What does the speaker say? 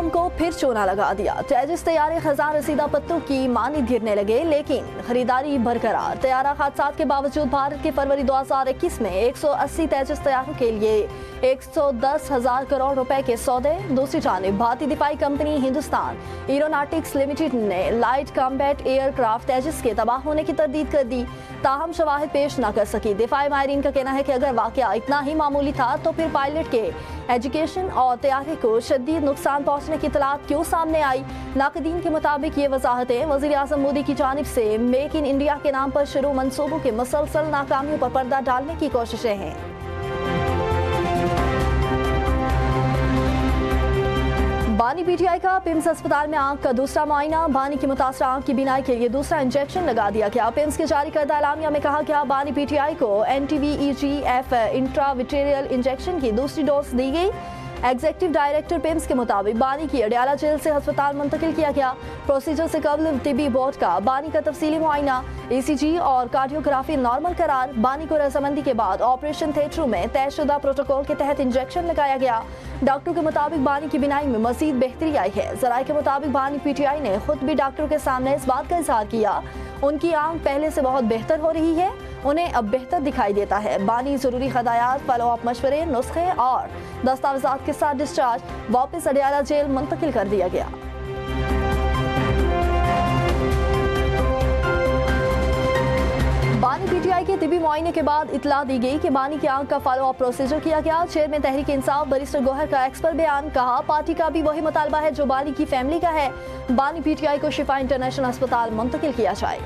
आम को फिर चूना लगा दिया। तेजस तैयारे खजान रसीदा पत्तों की मानिंद गिरने लगे, लेकिन खरीदारी बरकरार। तैयारा हादसात के बावजूद भारत के फरवरी 2021 में 180 तेजस तैयारों के लिए 110,000 करोड़ रुपए के सौदे। दूसरी जानिब भारतीय दिफाई कंपनी हिंदुस्तान एरोनॉटिक्स लिमिटेड ने लाइट कॉम्बैट एयरक्राफ्ट तेजस के तबाह होने की तरदीद कर दी, ताहम शवाहिद पेश न कर सकी। दिफाई माहिरीन का कहना है कि अगर वाकया इतना ही मामूली था तो फिर पायलट के एजुकेशन और तैयारी को शदीद नुकसान पहुंचने की इतलात क्यों सामने आई। नाकदीन के मुताबिक ये वजाहतें वज़ीर आज़म मोदी की जानिब से मेक इन इंडिया के नाम पर शुरू मंसूबों के मुसलसल नाकामियों पर पर्दा डालने की कोशिशें हैं। बानी पीटीआई का पिम्स अस्पताल में आंख का दूसरा मुआयना। बानी की मुतासरा आंख की बीनाई के लिए दूसरा इंजेक्शन लगा दिया गया। पिम्स के जारी करदा एलामिया में कहा गया, बानी पीटीआई को NTVEGF इंट्राविट्रेरियल इंजेक्शन की दूसरी डोज दी गई। एग्जीक्यूटिव डायरेक्टर पिम्स के मुताबिक बानी की अडयाला जेल से अस्पताल मुंतकिल किया गया। प्रोसीजर से कबल तिबी बोर्ड का बानी का तफसीली मुआयना, ECG और कार्डियोग्राफी नॉर्मल करार। बानी को रजामंदी के बाद ऑपरेशन थिएटरों में तयशुदा प्रोटोकॉल के तहत इंजेक्शन लगाया गया। डॉक्टर के मुताबिक बानी की बीनाई में मजीद बेहतरी आई है। जराये के मुताबिक बानी पीटीआई ने खुद भी डॉक्टरों के सामने इस बात का इजहार किया, उनकी आंख पहले से बहुत बेहतर हो रही है, उन्हें अब बेहतर दिखाई देता है। बानी जरूरी हदायत, फॉलो अप मशवरे, नुस्खे और दस्तावेजात के साथ डिस्चार्ज वापस अडयाला जेल मुंतकिल कर दिया गया। बानी पीटीआई के तिबी मुआयने के बाद इतला दी गई कि बानी की आंख का फॉलो अप प्रोसीजर किया गया। चेयरमैन तहरीक इंसाफ बैरिस्टर गौहर का एक्सपर्ट बयान, कहा पार्टी का भी वही मुतालबा है जो बानी की फैमिली का है। बानी पीटीआई को शिफा इंटरनेशनल अस्पताल मुंतकिल किया जाए।